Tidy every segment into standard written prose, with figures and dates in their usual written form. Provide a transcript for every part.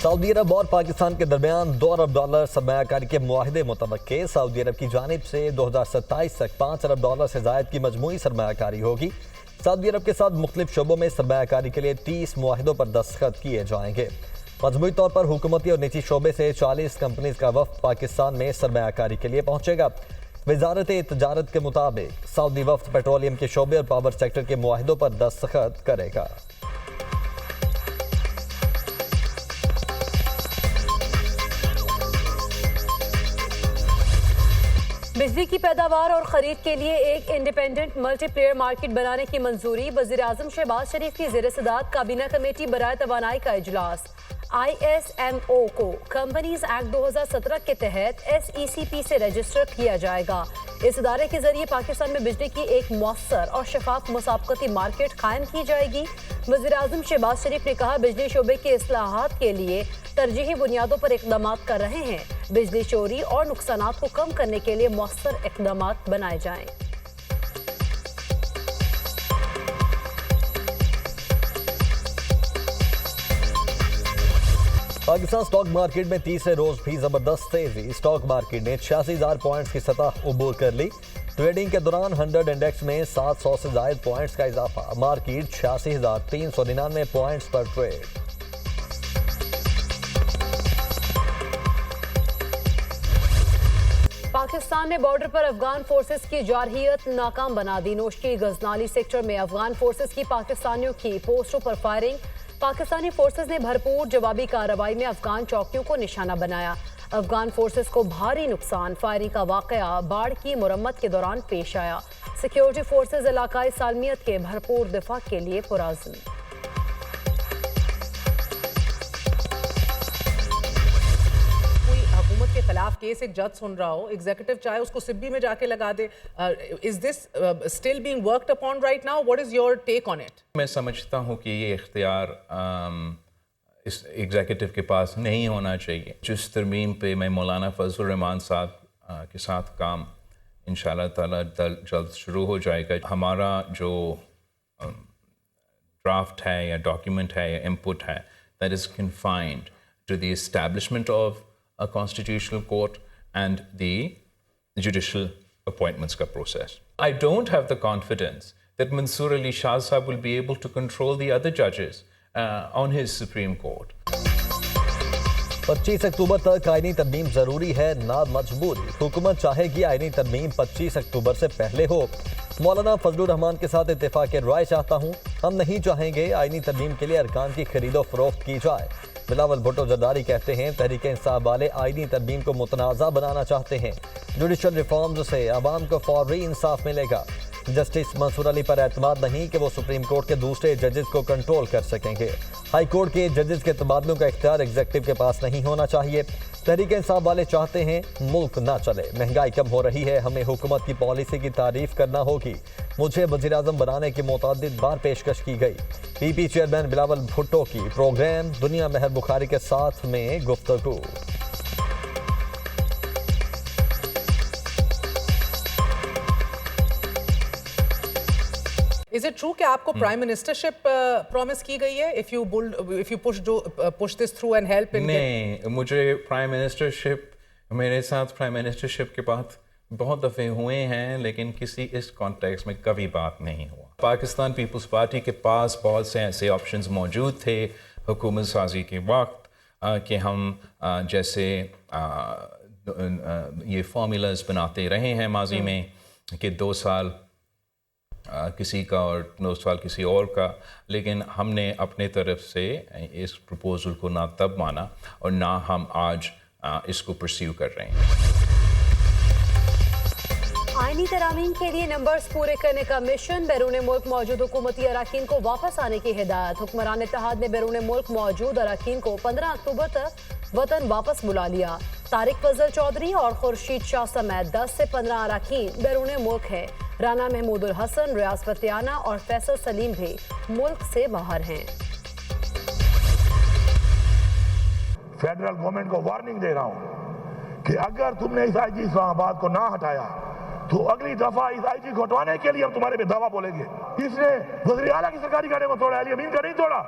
Saudi अरब और पाकिस्तान के दरमियान $2 अरब सरमायाकारी के मुआहदे मुतवक्के। सऊदी अरब की जानिब से 2027 तक $5 अरब से ज़ायद की मजमूई सरमायाकारी होगी। सऊदी अरब के साथ मुख्तलिफ शोबों में सरमायाकारी के लिए 30 मुआहदों पर दस्तखत किए जाएंगे। मजमूई तौर पर हुकूमती और निजी शोबे से 40 कंपनीज का वफ्द पाकिस्तान में सरमायाकारी के लिए पहुंचेगा। वजारत तजारत के मुताबिक सऊदी वफ्द पेट्रोलियम के शोबे और पावर सेक्टर के मुआहदों पर दस्तखत करेगा। बिजली की पैदावार और खरीद के लिए एक इंडिपेंडेंट मल्टीप्लेयर मार्केट बनाने की मंजूरी। वज़ीर आज़म शहबाज शरीफ की ज़ेर सदारत काबीना कमेटी बराए तवानाई का इजलास। ISMO को कंपनीज एक्ट 2017 के तहत SECP से रजिस्टर किया जाएगा। इस इदारे के जरिए पाकिस्तान में बिजली की एक मौसर और शफाफ मुसाबकती मार्केट कायम की जाएगी। वज़ीर आज़म शहबाज शरीफ ने कहा, बिजली शोबे के इस्लाहात के लिए तरजीही बुनियादों पर इक़दाम कर रहे हैं। बिजली चोरी और नुकसानात को कम करने के लिए मौसर इक़दाम बनाए जाएं। पाकिस्तान स्टॉक मार्केट में तीसरे रोज भी जबरदस्त तेजी। स्टॉक मार्केट ने 86,000 पॉइंट्स की सतह उबूर कर ली। ट्रेडिंग के दौरान 100 इंडेक्स में 700 से ज्यादा पॉइंट्स का इजाफा। मार्केट 86,399 पॉइंट्स पर ट्रेड। पाकिस्तान ने बॉर्डर पर अफगान फोर्सेस की जारहियत नाकाम बना दी। नोशकी गजनाली सेक्टर में अफगान फोर्सेस की पाकिस्तानियों की पोस्टों पर फायरिंग। पाकिस्तानी फोर्सेस ने भरपूर जवाबी कार्रवाई में अफगान चौकियों को निशाना बनाया। अफगान फोर्सेस को भारी नुकसान। फायरिंग का वाकया बाढ़ की मुरम्मत के दौरान पेश आया। सिक्योरिटी फोर्सेस इलाकाई सालमियत के भरपूर दिफा के लिए पुराज़्म। हुकूमत के खिलाफ केस एक जज सुन रहा हो, एग्जीक्यूटिव चाहे उसको सिब्बी में जाके लगा दे, is this still being worked upon right now? What is your take on it? मैं समझता हूँ कि ये इख्तियार इस एग्जीक्यूटिव के पास नहीं होना चाहिए। जिस तरमीम पे मैं मौलाना फजल रहमान साहब के साथ काम इंशाअल्लाह ताला जल्द शुरू हो जाएगा। हमारा जो ड्राफ्ट है या डॉक्यूमेंट है या इनपुट है, that is confined to the establishment of a constitutional court and the judicial appointments ka process. I don't have the confidence that Mansoor Ali Shah Sahab will be able to control the other judges on his Supreme Court. 25 अक्टूबर तक आईनी तरमीम जरूरी है, ना मजबूरी। हुकूमत चाहेगी आईनी तरमीम 25 अक्टूबर से पहले हो। मौलाना फजलुर रहमान के साथ इत्तेफाक राय चाहता हूँ। हम नहीं चाहेंगे आईनी तरमीम के लिए अरकान की खरीदो फरोख्त की जाए। बिलावल भुट्टो जरदारी कहते हैं, तहरीक इंसाफ वाले आईनी तरमीम को मुतनाज़ा बनाना चाहते हैं। जुडिशल रिफॉर्म्स से आवाम को फौरी इंसाफ मिलेगा। जस्टिस मंसूर अली पर एतमाद नहीं कि वो सुप्रीम कोर्ट के दूसरे जजेस को कंट्रोल कर सकेंगे। हाई कोर्ट के जजेस के तबादलों का इख्तियार एग्जीक्यूटिव के पास नहीं होना चाहिए। तहरीक इंसाफ वाले चाहते हैं मुल्क ना चले। महंगाई कम हो रही है, हमें हुकूमत की पॉलिसी की तारीफ करना होगी। मुझे वज़ीर आज़म बनाने की मुतअद्दिद बार पेशकश की गई। पीपी चेयरमैन बिलावल भुट्टो की प्रोग्राम दुनिया महर बुखारी के साथ में गुफ्तगू। Is it true कि आपको प्राइम मिनिस्टरशिप प्रॉमिस की गई है? If you push this through and help in नहीं, मुझे प्राइम मिनिस्टरशिप, मेरे साथ प्राइम मिनिस्टरशिप के बात बहुत दफ़े हुए हैं, लेकिन किसी इस कॉन्टेक्स्ट में कभी बात नहीं हुआ। पाकिस्तान पीपल्स पार्टी के पास बहुत से ऐसे ऑप्शंस मौजूद थे हुकूमत साजी के वक्त कि हम जैसे ये फार्मूलाज बनाते रहे हैं माजी में कि 2 साल किसी का और 2 साल किसी और का, लेकिन हमने अपने तरफ से इस प्रपोजल को ना तब माना और ना हम आज इसको परस्यू कर रहे हैं। आईनी तरामीम के लिए नंबर्स पूरे करने का मिशन। बैरून मुल्क मौजूद हुकूमती अराकीन को वापस आने की हिदायत। हुक्मरान इत्तेहाद ने बैरून मुल्क मौजूद अराकीन को 15 अक्टूबर तक वतन वापस बुला लिया। तारिक फजल चौधरी और खुर्शीद शाह समेत 10 से 15 अराकीन बैरून मुल्क हैं। राना महमूदुल हसन, रियाज फतियाना और फैसल सलीम भी मुल्क से बाहर हैं। फेडरल गवर्नमेंट को वार्निंग दे रहा हूं कि अगर तुमने इस आईजी इस्लामाबाद को ना हटाया तो अगली दफा इस आईजी को हटवाने के लिए हम तुम्हारे पे दावा बोलेंगे। इसने वज़ीर आला की सरकारी गाड़ी को तोड़ा, अली अमीन का नहीं तोड़ा।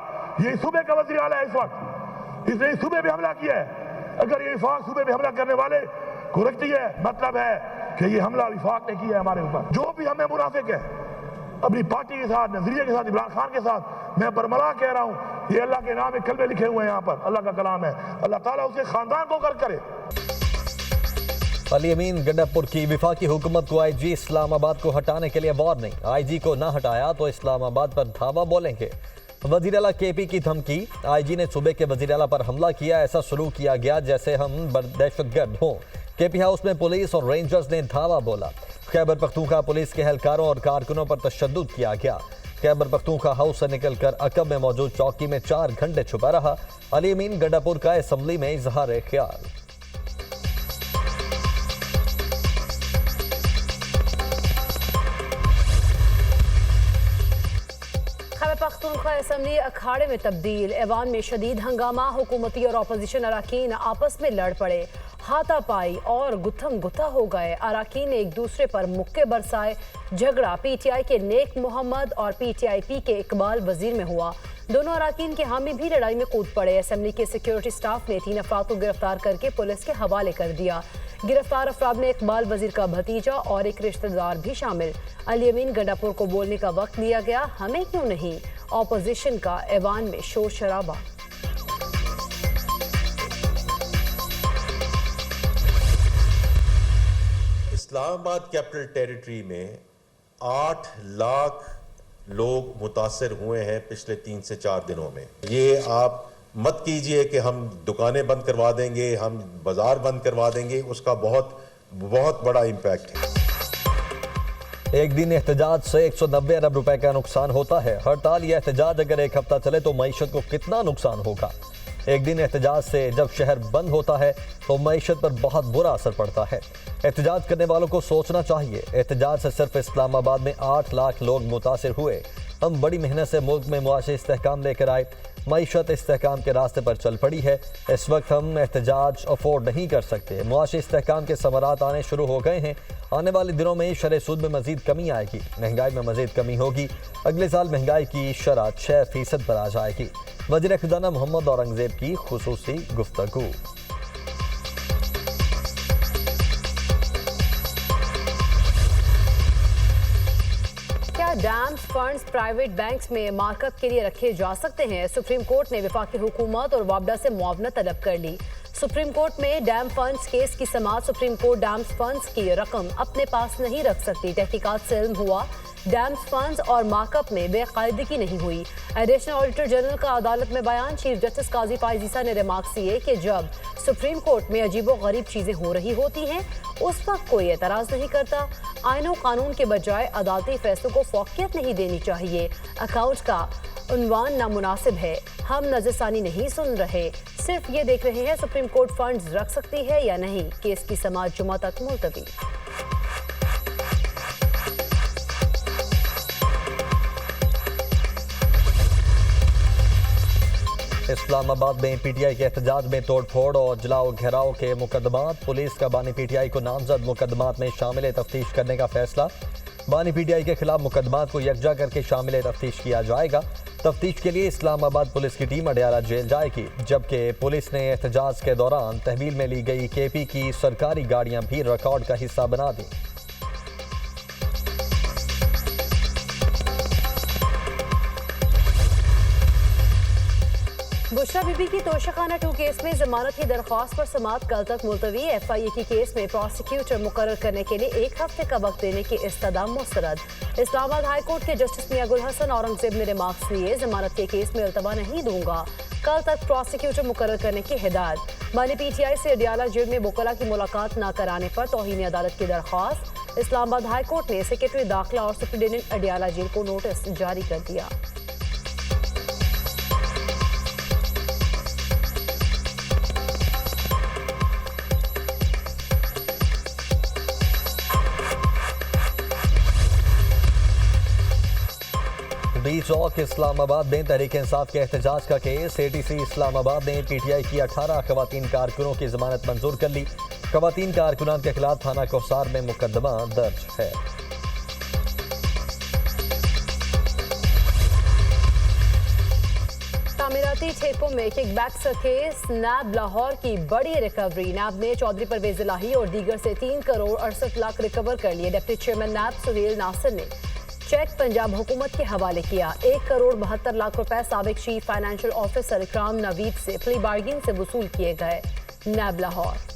ये सूबे का वज़ीर आला है इस वक्त। इसने इस सूबे पे हमला किया है। अगर ये विफाक सूबे पे हमला करने वाले को रखती है, मतलब है कि ये हमला विफाक ने किया है हमारे ऊपर। जो भी हमें मुनाफिक है अपनी पार्टी के साथ, नजरिए के साथ, इमरान खान के साथ, मैं बरमला कह रहा हूँ, ये अल्लाह के नाम में कलमे लिखे हुए हैं यहाँ पर, अल्लाह का कलाम है। अल्लाह ताला उसके खानदान को गर्क करे। अली अमीन गंडापुर की विफाकी हुकूमत को आईजी इस्लामाबाद को हटाने के लिए वार्निंग। आईजी को ना हटाया तो इस्लामाबाद पर धावा बोलेंगे। वजीर आला केपी की धमकी। आईजी ने सूबे के वजीर आला पर हमला किया, ऐसा शुरू किया गया जैसे हम दहशतगर्द हों। केपी हाउस में पुलिस और रेंजर्स ने धावा बोला। खैबर पख्तूनख्वा पुलिस के एहलकारों और कारकुनों पर तशद्दुद किया गया। खैबर पख्तूनख्वा हाउस से निकलकर अकब में मौजूद चौकी में 4 घंटे छुपा रहा। अली अमीन गंडापुर का असम्बली में इजहार ख्याल। खैबर पख्तूनख्वा असम्बली अखाड़े में तब्दील। ऐवान में शदीद हंगामा। हुकूमती और अपोजिशन अरकान आपस में लड़ पड़े, हाथापाई और गुत्थम गुत्था हो गए। अरकान ने एक दूसरे पर मुक्के बरसाए। झगड़ा पीटीआई के नेक मोहम्मद और पीटीआईपी के इकबाल वजीर में हुआ। दोनों अरकान के हामी भी लड़ाई में कूद पड़े। असम्बली के सिक्योरिटी स्टाफ ने 3 अफराद को गिरफ्तार करके पुलिस के हवाले कर दिया। गिरफ्तार अफराद में इकबाल वजीर का भतीजा और एक रिश्तेदार भी शामिल। अली अमीन गंडापुर को बोलने का वक्त दिया गया, हमें क्यों नहीं। ऑपोजिशन का ऐवान में शोर शराबा। इस्लामाबाद कैपिटल टेरिटरी में 8 लाख लोग मुतासर हुए हैं पिछले 3 से 4 दिनों में। ये आप मत कीजिए कि हम दुकानें बंद करवा देंगे, हम बाजार बंद करवा देंगे, उसका बहुत बहुत बड़ा इम्पैक्ट है। एक दिन एहतजाज से 190 अरब रुपए का नुकसान होता है। हड़ताल या एहतजाज अगर एक हफ्ता चले तो मईशत को कितना नुकसान होगा। एक दिन एहतजाज से जब शहर बंद होता है तो मईशत पर बहुत बुरा असर पड़ता है। एहतजाज करने वालों को सोचना चाहिए। एहतजाज से सिर्फ इस्लामाबाद में 8 लाख लोग मुतासिर हुए। हम बड़ी मेहनत से मुल्क में मुआशी इस्तेहकाम लेकर आए। मईशत इस्तेहकाम के रास्ते पर चल पड़ी है। इस वक्त हम एहतजाज अफोर्ड नहीं कर सकते। मुआशी इस्तेहकाम के समरात आने शुरू हो गए हैं। आने वाले दिनों में शरह सूद में मजीद कमी आएगी। महंगाई में मजीद कमी होगी। अगले साल महंगाई की शरह 6% पर आ जाएगी। वज़ीर ख़ज़ाना मोहम्मद औरंगज़ेब की खुसूसी गुफ्तगू। क्या डैम्स फंड्स प्राइवेट बैंक्स में मार्कअप के लिए रखे जा सकते हैं। सुप्रीम कोर्ट ने वफाकी हुकूमत और वापडा से मुआवनत तलब कर ली। सुप्रीम कोर्ट में डैम फंड्स केस की समाअत। सुप्रीम कोर्ट डैम्स फंड्स की रकम अपने पास नहीं रख सकती। तहकीकात से इल्म हुआ डैम्स फंड्स और मार्कअप में बेकायदगी नहीं हुई। एडिशनल ऑडिटर जनरल का अदालत में बयान। चीफ जस्टिस काजी फाइजीसा ने रिमार्क्स किए कि जब सुप्रीम कोर्ट में अजीबो गरीब चीजें हो रही होती हैं उस वक्त कोई एतराज नहीं करता। आईन कानून के बजाय अदालती फैसलों को फौकियत नहीं देनी चाहिए। अकाउंट का उन्वान नामुनासिब है। हम नजरसानी नहीं सुन रहे, सिर्फ ये देख रहे हैं सुप्रीम कोर्ट फंड्स रख सकती है या नहीं। केस की समाअत जुमा तक मुलतवी। इस्लामाबाद में पीटीआई के एहतजाज में तोड़फोड़ और जलाओ घेराव के मुकदमात। पुलिस का बानी पीटीआई को नामजद मुकदमात में शामिल तफ्तीश करने का फैसला। बानी पीटीआई के खिलाफ मुकदमात को यकजा करके शामिल तफ्तीश किया जाएगा। तफ्तीश के लिए इस्लामाबाद पुलिस की टीम अडयाला जेल जाएगी। जबकि पुलिस ने एहतजाज के दौरान तहवील में ली गई केपी की सरकारी गाड़ियां भी रिकॉर्ड का हिस्सा बना दी। बुशरा बीबी की तोशाखाना 2 केस में जमानत की दरख्वास्त पर समाअत कल तक मुलतवी। एफआईए की केस में प्रोसिक्यूटर मुकर्रर करने के लिए 1 हफ्ते का वक्त देने की इस्तदाम मुस्तरद। इस्लामाबाद हाई कोर्ट के जस्टिस मियां गुल हसन औरंगजेब ने रिमार्क्स लिए। जमानत के केस में इल्तवा नहीं दूंगा। कल तक प्रोसिक्यूटर मुकर्रर करने की हिदायत। बानी पीटीआई से अडयाला जेल में वकला की मुलाकात न कराने पर तौहीन अदालत की दरख्वास्त। इस्लामाबाद हाई कोर्ट ने सेक्रेटरी दाखिला और सुप्रिंटेंडेंट अडयाला जेल को नोटिस जारी कर दिया। डी चौक इस्लामाबाद में तहरीक इंसाफ के एहतजाज का केस। एटीसी इस्लामाबाद ने पीटीआई की 18 खवातीन कारकुनों की जमानत मंजूर कर ली। खवातीन कारकुनान के खिलाफ थाना कोसार में मुकदमा दर्ज है। तामीराती ठेकों में किकबैक का केस, नैब लाहौर की बड़ी रिकवरी। नैब ने चौधरी परवेज इलाही और दीगर से 3 करोड़ 68 लाख रिकवर कर लिए। डिप्टी चेयरमैन नैब सुहेल नासिर ने चेक पंजाब हुकूमत के हवाले किया। 1 करोड़ 72 लाख रुपए साबिक चीफ फाइनेंशियल ऑफिसर इकराम नवीद से प्ली बार्गिन से वसूल किए गए। नैब लाहौर।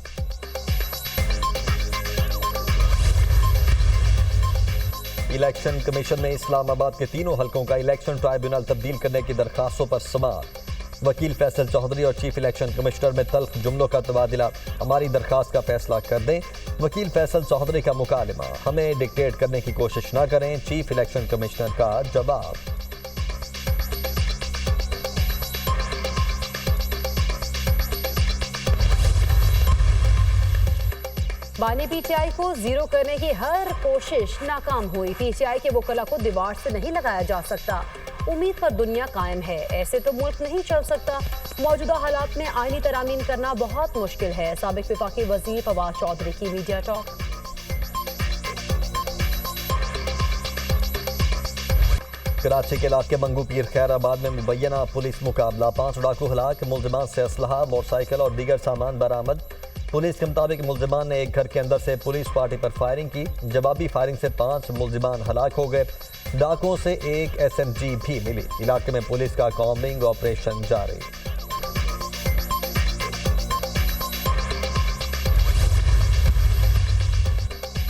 इलेक्शन कमीशन ने इस्लामाबाद के तीनों हलकों का इलेक्शन ट्राइब्यूनल तब्दील करने की दरखास्तों पर समाअत। वकील फैसल चौधरी और चीफ इलेक्शन कमिश्नर में तल्ख जुमलों का तबादला। हमारी दरखास्त का फैसला कर दें। वकील फैसल चौधरी का मुकालमा, हमें डिक्टेट करने की कोशिश न करें। चीफ इलेक्शन कमिश्नर का जवाब। बानी पीटीआई को जीरो करने की हर कोशिश नाकाम हुई। पीटीआई के वकला को दीवार से नहीं लगाया जा सकता। उम्मीद पर दुनिया कायम है। ऐसे तो मुल्क नहीं चल सकता। मौजूदा हालात में आईनी तरामीम करना बहुत मुश्किल है। साबिक विफाकी वजीर फवाद चौधरी की मीडिया टॉक। कराची के इलाके मंगू पीर खैराबाद में मुबैना पुलिस मुकाबला। 5 डाकू हलाक, मुलजिमान से असलहा, मोटरसाइकिल और दीगर सामान बरामद। पुलिस के मुताबिक मुलजिमान ने एक घर के अंदर से पुलिस पार्टी पर फायरिंग की। जवाबी फायरिंग से 5 मुलजिमान हलाक हो गए। डाकुओं से एक SMG भी मिली। इलाके में पुलिस का कॉम्बिंग ऑपरेशन जारी।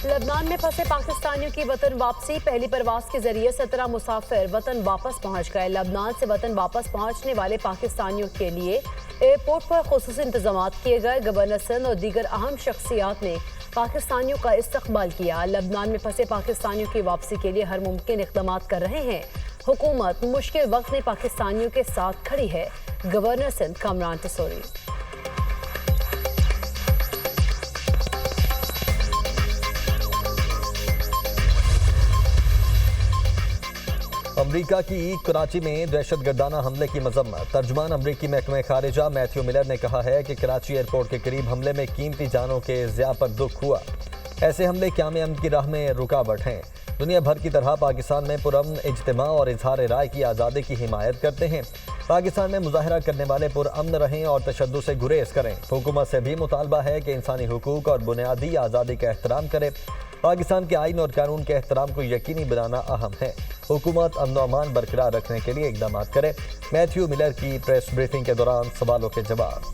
लबनान में फंसे पाकिस्तानियों की वतन वापसी। पहली परवाज के जरिए 17 मुसाफिर वतन वापस पहुंच गए। लबनान से वतन वापस पहुंचने वाले पाकिस्तानियों के लिए एयरपोर्ट पर खुसूसी इंतजाम किए गए। गवर्नर सिंध और दीगर अहम शख्सियात ने पाकिस्तानियों का इस्तकबाल किया। लबनान में फंसे पाकिस्तानियों की वापसी के लिए हर मुमकिन इक़दाम कर रहे हैं। हुकूमत मुश्किल वक्त में पाकिस्तानियों के साथ खड़ी है। गवर्नर सिंध कामरान तसूरी। अमरीका की कराची में दहशतगर्दाना हमले की मजम्मत। तर्जुमान अमरीकी महकमे खारिजा मैथ्यू मिलर ने कहा है कि कराची एयरपोर्ट के करीब हमले में कीमती जानों के ज़िया पर दुख हुआ। ऐसे हमले क़याम अमन की राह में रुकावट हैं। दुनिया भर की तरह पाकिस्तान में पुरअमन इज्तिमा और इजहार राय की आज़ादी की हिमायत करते हैं। पाकिस्तान में मुजाहरा करने वाले पुरअमन रहें और तशद्दुद से गुरेज करें। हुकूमत से भी मुतालबा है कि इंसानी हुकूक और बुनियादी आज़ादी का एहतराम करे। पाकिस्तान के आइन और कानून के एहतराम को यकीनी बनाना अहम है। हुकूमत अमन और अमान बरकरार रखने के लिए इकदाम करे। मैथ्यू मिलर की प्रेस ब्रीफिंग के दौरान सवालों के जवाब।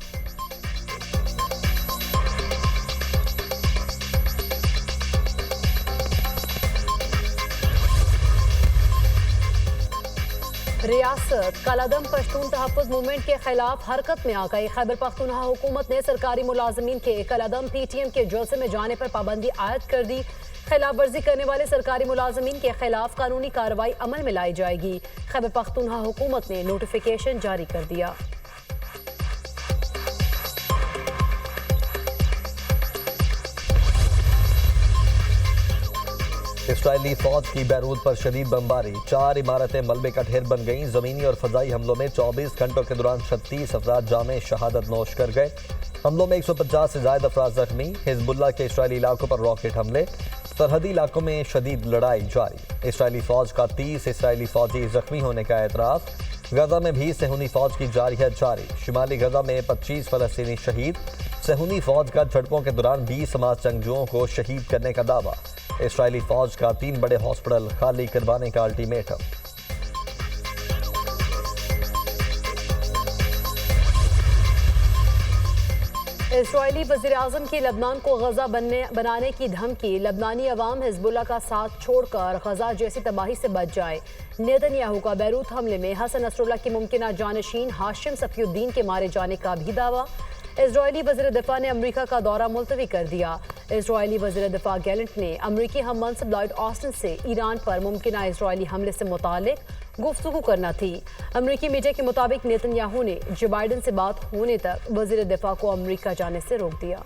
रियासत कलादम पश्तून तहफ़्फ़ुज़ मूवमेंट के खिलाफ हरकत में आ गई। खैबर पख्तूनख्वा हुकूमत ने सरकारी मुलाजमीन के कलादम PTM के जलसे में जाने पर पाबंदी आयद कर दी। खिलाफ वर्जी करने वाले सरकारी मुलाजमीन के खिलाफ कानूनी कार्रवाई अमल में लाई जाएगी। खैबर पख्तूनख्वा हुकूमत ने नोटिफिकेशन जारी कर दिया। इसराइली फौज की बैरूत पर शदीद बमबारी। 4 इमारतें मलबे का ढेर बन गईं। जमीनी और फजाई हमलों में 24 घंटों के दौरान 36 अफराद जामे शहादत नोश कर गए। हमलों में 150 से ज्यादा अफराद जख्मी। हिजबुल्लाह के इसराइली इलाकों पर रॉकेट हमले। सरहदी इलाकों में शदीद लड़ाई जारी। इसराइली फौज का 30 इसराइली फौजी जख्मी होने का एतराफ़। गजा में भी सेहूनी फौज की जारियत जारी। शिमाली गजा में 25 फलस्तीनी शहीद। सेहूनी फौज का झड़पों के दौरान 20 हमास जंगजुओं को शहीद करने का दावा। इसराइली फौज का 3 बड़े हॉस्पिटल खाली करवाने का अल्टीमेटम। इसराइली वज़ीर-ए-आज़म की लबनान को गजा बनाने की धमकी। लबनानी अवाम हिजबुल्लाह का साथ छोड़कर गजा जैसी तबाही से बच जाए। नेतन्याहू का बैरूत हमले में हसन नसरुल्लाह की मुमकिना जानशीन हाशिम सफीउद्दीन के मारे जाने का भी दावा। इजरायली वज़ीर दिफा ने अमरीका का दौरा मुलतवी कर दिया। इजरायली वज़ीर दिफा गैलेंट ने अमरीकी हम मनसब लॉयड ऑस्टिन से ईरान पर मुमकिना इजरायली हमले से मुतालिक गुफ्तगू करना थी। अमरीकी मीडिया के मुताबिक नेतन्याहू ने जो बाइडन से बात होने तक वज़ीर दिफा को अमरीका जाने से रोक दिया।